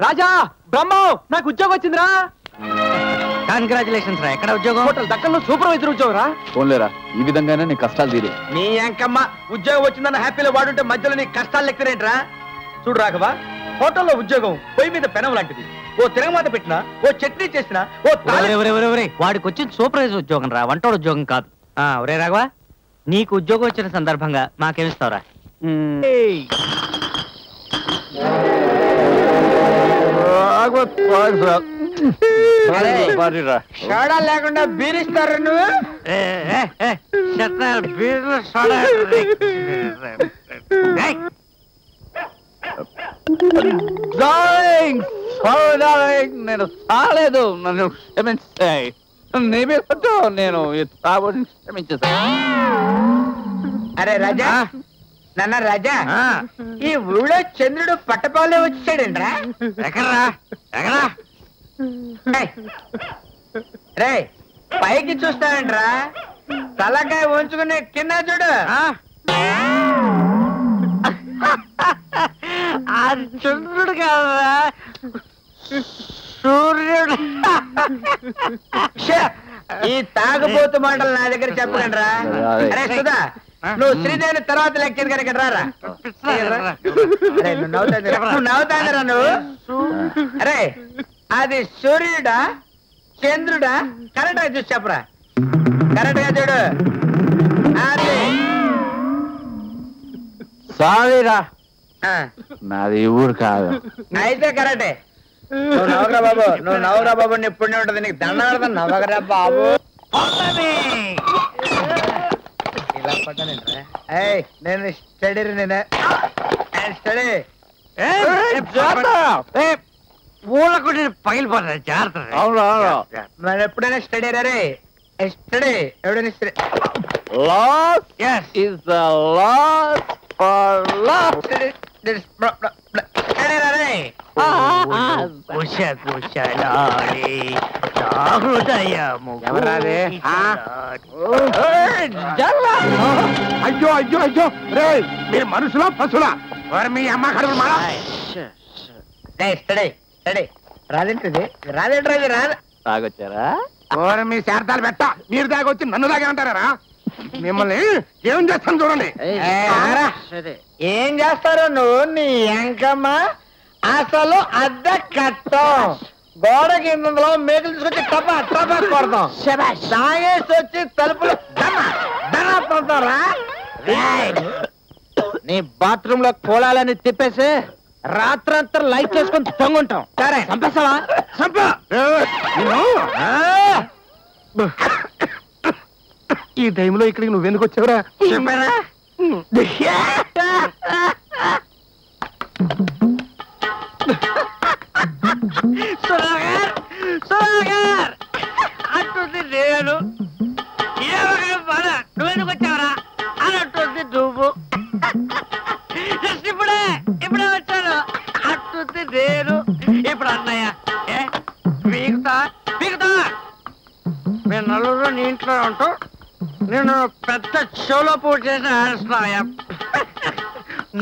రాజా బ్రహ్మం నాకు ఉద్యోగం వచ్చిందిరా. కంగ్రాచులేషన్స్ రా. ఎక్కడ ఉద్యోగం? హోటల్ దక్కన్లో సూపర్వైజర్ ఉద్యోగం రా. పోన్లేరా, ఈ విధంగానే నీ కష్టాలు తీరే. నీ అంకమ్మ ఉద్యోగం వచ్చిందన్న హ్యాపీలో వాడుంటే మధ్యలో నీ కష్టాలు లెక్కరేంట్రా? చూడు రాఘవ, హోటల్లో ఉద్యోగం పొయ్యి మీద పెనం లాంటిది. ఓ తిరగమాత పెట్టినా, ఓ చట్నీ చేసినా, వాడికి వచ్చింది సూపర్వైజర్ ఉద్యోగం రా, వంటోడు ఉద్యోగం కాదు. ఒరే రాఘవ, నీకు ఉద్యోగం వచ్చిన సందర్భంగా మాకేమిస్తావురా? సోడా లేకుండా బీరిస్తారు నువ్వు. నేను చాలేదు, నన్ను క్షమించాయి. నేను క్షమించేసా. అరే రాజా, నాన్న రాజా, ఈ ఊళ్ళో చంద్రుడు పట్టపాలే వచ్చాడంట్రా. ఎక్కడరా? ఎక్కడా? రే పైకి చూస్తానంట్రా, తలకాయ ఉంచుకుని కింద చూడు. అది చంద్రుడు కాదురా, సూర్యుడు. ఈ తాగుబోతు మాటలు నా దగ్గర చెప్పకండిరా. అరే సుధా, నువ్వు శ్రీదేవి తర్వాత లెక్చర్ గారు ఇక్కడ రారా. నువ్వు నవ్వుతానరా నువ్వు? అరే అది సూర్యుడా చంద్రుడా? కరెక్ట్ గా చూసి చెప్పరా. కరెక్ట్ గా చూడు. అది సారీరా, నాది ఊరు కాదు. అయితే కరెక్టే. నువ్వు నవ్వరా బాబు, నువ్వు నవ్వరా బాబు, నీ పుణ్యం ఉంటుంది. నీకు దండ నవ్వగరా బాబు. ఇలా పట్టానండి. నేను స్టడీ, నేను స్టడీ. పూలకు పగిలిపోతుంది, జాగ్రత్త. మరి ఎప్పుడైనా స్టడీ రే, స్టడీ ఎవడైనా study. Loss is the loss for love. అయ్యో అయ్యో అయ్యో రే, మీరు మనుషులా పశులా? మీ అమ్మ కడుపు మా స్టడీ స్టడీ రాదేంటిది? రాదేంట్రా ఇది? రాదు. తాగొచ్చారా? మీ శారదాలు పెట్ట, మీరు దాగొచ్చి నన్ను దాగేమంటారా? మిమ్మల్ని ఏం చేస్తాను చూడండి. ఏం చేస్తారో నువ్వు నీ అంకమ్మ. అసలు అద్దె కట్టం, గోడ కిందలో మేకలు తీసుకొచ్చి టపా టపా కొడతాం. తాగేసి వచ్చి తలుపులు ధనరా. నీ బాత్రూమ్ లో కోలాలని తిప్పేసి రాత్రంతా లైట్ చేసుకొని తొంగుంటాం. సరే చంపేస్తావా? ఈ టైంలో ఇక్కడికి నువ్వెందుకు వచ్చావురా? చెప్పారా? అంటుంది నేను. నువ్వెందుకు వచ్చావరా అని అంటుంది నువ్వు. ఇప్పుడే ఇప్పుడే వచ్చాను అంటుంది నేను. ఇప్పుడు అన్నయ్య పీకుతా పీకుతా. మేము నలుగురు నీ ఇంట్లో ఉంటాం. నేను పెద్ద షోలో పూర్తి చేసిన ఆడుస్తున్నాయా.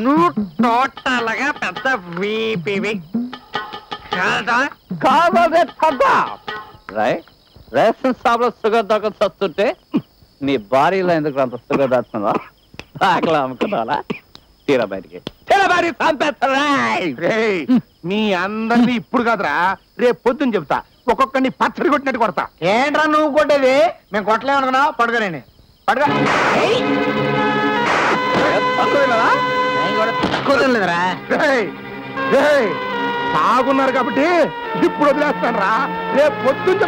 నువ్వు టోటల్ గా పెద్ద వీపీవి కాదా? కాదే కదా. రేషన్ షాప్ లో షుగర్ దొంగ వస్తుంటే నీ భార్యలో ఎందుకు అంత షుగర్ దాచుకుందా? ఆకలా అమ్ముకున్నాలా? తీరా బయటికి మీ అందరినీ ఇప్పుడు కాదురా, రేపు పొద్దున్న చెప్తా. ఒక్కొక్కడిని పచ్చడి కొట్టినట్టు కొడతా. ఏంట్రా నువ్వు కొట్టేది? మేము కొట్టలేమనుకున్నా. పడుకోలేని పడుకో. కుదరలేదురా. సాగున్నారు కాబట్టి ఇప్పుడు వదిలేస్తాను రా. రేపు పొద్దున్న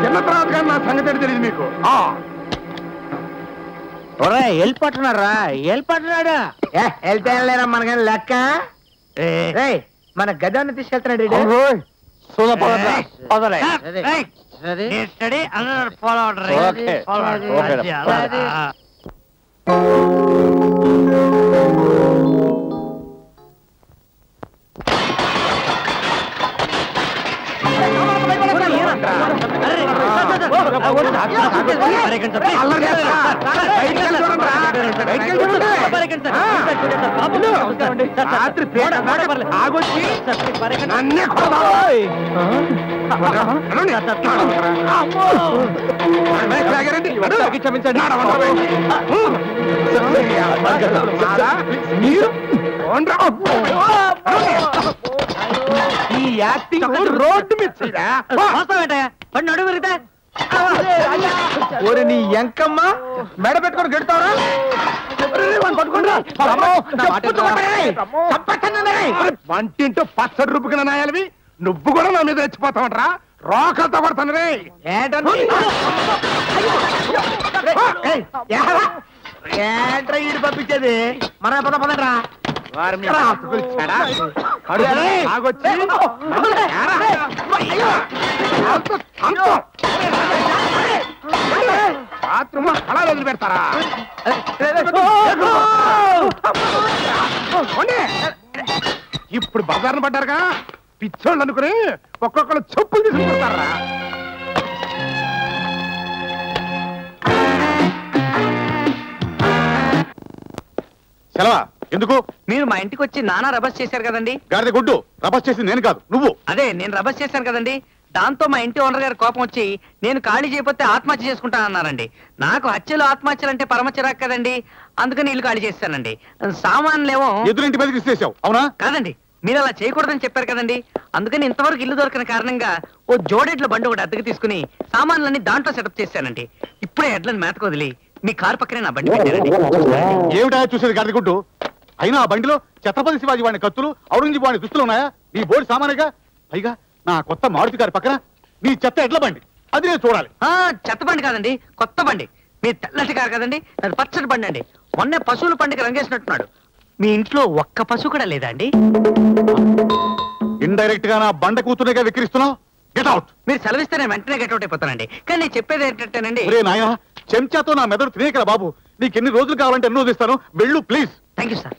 చిన్న తర్వాత కానీ నా సంగతి తెలియదు మీకు. వెళ్ళిపోతున్నారా? వెళ్ళిపోతున్నాడా? వెళ్తే వెళ్ళలేరా మనకని లెక్క. మన గదాన్ని తీసుకెళ్తున్నాడు. స్టడీ అందరూ ఫాలో బయటికి వెళ్ళి చూడండి. రాత్రి ఆగొచ్చి నన్నే క్షమించండి. మీరు ఈ యాక్టింగ్ రోడ్డు మీద నడువు పెరిగితే ఓరి నీ ఎంకమ్మ మెడ పెట్టుకొని గెడతావరా? వంటింటూ పచ్చడి రూపుకిన నాయాలవి నువ్వు కూడా నా మీద రెచ్చిపోతావంటరా? రోకలతో కొడతాను రే. ఏంట్రా ఈడు పంపించేది? మన పద పదరా బాత్రూమ్ అలా వదిలి పెడతారా? ఇప్పుడు బజార్ను పడ్డారుగా పిచ్చోళ్ళు అనుకుని ఒక్కొక్కరు చెప్పులు తీసుకుంటారా? సెలవా ఎందుకు? మీరు మా ఇంటికి వచ్చి నానా రబస్ చేశారు కదండి. గాడిద గుడ్డు రభస్ చేసి నేను కాదు నువ్వు. అదే నేను రబస్ చేశాను కదండి. దాంతో మా ఇంటి ఓనర్ గారి కోపం వచ్చి నేను ఖాళీ చేయకపోతే ఆత్మహత్య చేసుకుంటానన్నారండి. నాకు హత్యలు ఆత్మహత్యలు అంటే పరమ చిరాకు కదండి. అందుకని ఇల్లు ఖాళీ చేస్తానండి. సామాన్లేమో ఎదురింటి మీదకి ఇచ్చేసావు అవునా? కాదండి, మీరు అలా చేయకూడదని చెప్పారు కదండి. అందుకని ఇంతవరకు ఇల్లు దొరికిన కారణంగా ఓ జోడెడ్ల బండి ఒకటి అద్దెకి తీసుకుని సామాన్లన్నీ దాంట్లో సెటప్ చేశానండి. ఇప్పుడే ఎడ్లను మేతకు వదిలి మీ కారు పక్కనే నా బండి పెట్టానండి. ఏమిటా చూసేది గాడిద గుడ్డు? అయినా ఆ బండిలో ఛత్రపతి శివాజీ వాడిని కత్తులు, ఔరంగజేబు వాడిని దుస్తులు ఉన్నాయా? నీ బోర్డు సామానేగా. పైగా నా కొత్త మారుతి గారి పక్కన నీ చెత్త ఎడ్ల బండి, అది నేను చూడాలి. చెత్త బండి కాదండి, కొత్త బండి. మీ తెల్లటి కారు కదండి, అది పచ్చడి బండి అండి. మొన్నే పశువుల పండుగ రంగేసినట్టున్నాడు. మీ ఇంట్లో ఒక్క పశువు కూడా లేదా అండి? ఇండైరెక్ట్ గా నా బండ కూతురుగా విక్రిస్తున్నావు. Get out. మీరు సెలవిస్తే నేను వెంటనే గెట్ అవుట్ అయిపోతానండి. కానీ నేను చెప్పేది ఏంటంటేనండి, ఒరే నాయనా, చెంచాతో నా మెదడు తినేకరా బాబు. నీకు ఎన్ని రోజులు కావాలంటే ఎన్ని రోజులు ఇస్తాను. వెళ్ళు ప్లీజ్. Thank you sir.